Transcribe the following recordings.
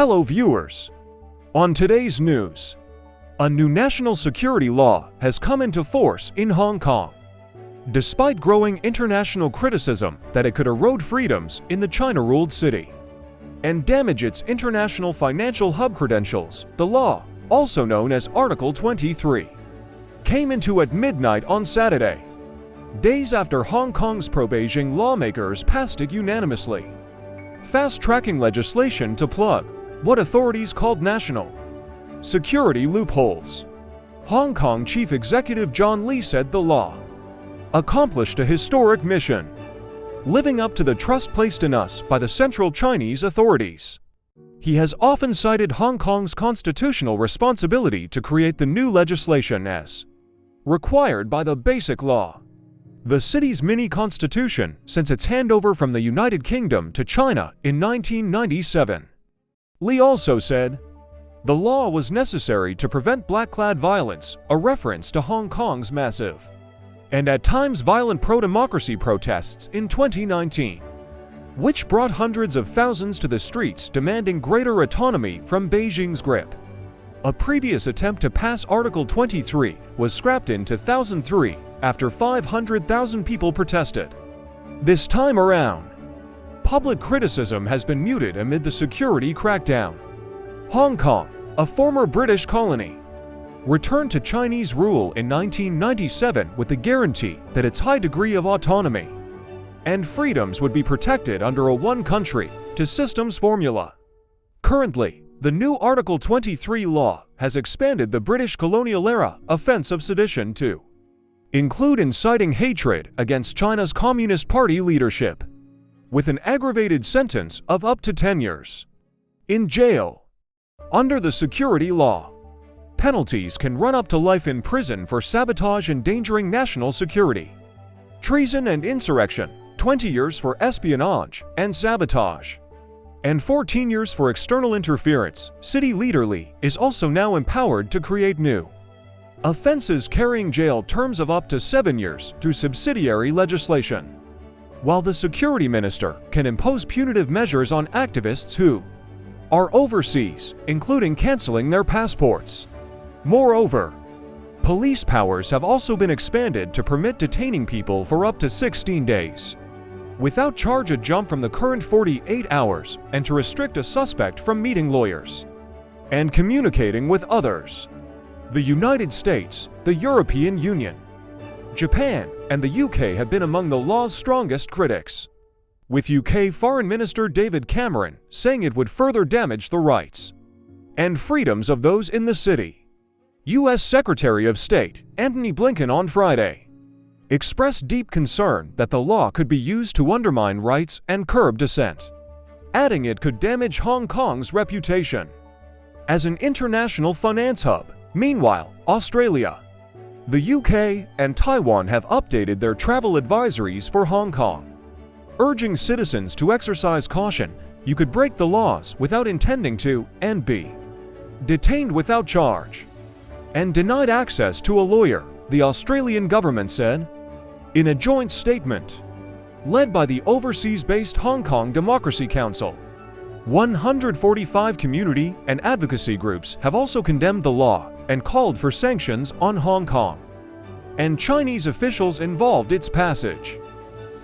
Hello viewers! On today's news, a new national security law has come into force in Hong Kong. Despite growing international criticism that it could erode freedoms in the China-ruled city and damage its international financial hub credentials, the law, also known as Article 23, came into at midnight on Saturday, days after Hong Kong's pro-Beijing lawmakers passed it unanimously, fast-tracking legislation to plug what authorities called national security loopholes. Hong Kong Chief Executive John Lee said the law accomplished a historic mission, living up to the trust placed in us by the Central Chinese authorities. He has often cited Hong Kong's constitutional responsibility to create the new legislation as required by the Basic Law, the city's mini-constitution since its handover from the United Kingdom to China in 1997. Lee also said, "The law was necessary to prevent black-clad violence, a reference to Hong Kong's massive and at times violent pro-democracy protests in 2019, which brought hundreds of thousands to the streets demanding greater autonomy from Beijing's grip." A previous attempt to pass Article 23 was scrapped in 2003 after 500,000 people protested. This time around, public criticism has been muted amid the security crackdown. Hong Kong, a former British colony, returned to Chinese rule in 1997 with the guarantee that its high degree of autonomy and freedoms would be protected under a one-country, two systems formula. Currently, the new Article 23 law has expanded the British colonial-era offense of sedition to include inciting hatred against China's Communist Party leadership, with an aggravated sentence of up to 10 years in jail. Under the security law, penalties can run up to life in prison for sabotage endangering national security, treason and insurrection, 20 years for espionage and sabotage, and 14 years for external interference. City Leader Lee is also now empowered to create new offenses carrying jail terms of up to 7 years through subsidiary legislation, while the security minister can impose punitive measures on activists who are overseas, including canceling their passports. Moreover, police powers have also been expanded to permit detaining people for up to 16 days without charge, a jump from the current 48 hours, and to restrict a suspect from meeting lawyers and communicating with others. The United States, the European Union, Japan, and the UK have been among the law's strongest critics, with UK Foreign Minister David Cameron saying it would further damage the rights and freedoms of those in the city. US Secretary of State Antony Blinken on Friday expressed deep concern that the law could be used to undermine rights and curb dissent, adding it could damage Hong Kong's reputation as an international finance hub. Meanwhile, Australia, the UK, and Taiwan have updated their travel advisories for Hong Kong, urging citizens to exercise caution. You could break the laws without intending to and be detained without charge and denied access to a lawyer, the Australian government said. In a joint statement led by the overseas-based Hong Kong Democracy Council, 145 community and advocacy groups have also condemned the law and called for sanctions on Hong Kong and Chinese officials involved its passage,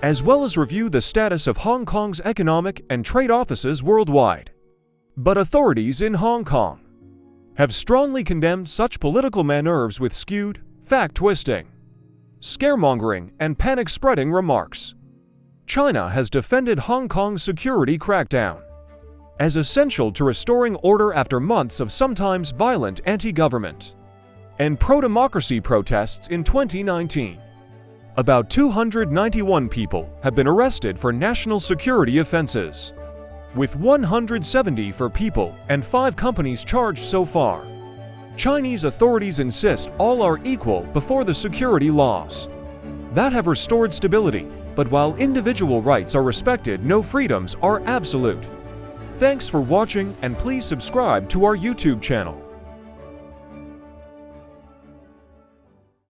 as well as review the status of Hong Kong's economic and trade offices worldwide. But authorities in Hong Kong have strongly condemned such political maneuver with skewed, fact-twisting, scaremongering, and panic-spreading remarks. China has defended Hong Kong's security crackdown as essential to restoring order after months of sometimes violent anti-government and pro-democracy protests in 2019. About 291 people have been arrested for national security offenses, with 170 for people and 5 companies charged so far. Chinese authorities insist all are equal before the security laws that have restored stability, but while individual rights are respected, no freedoms are absolute. Thanks for watching, and please subscribe to our YouTube channel.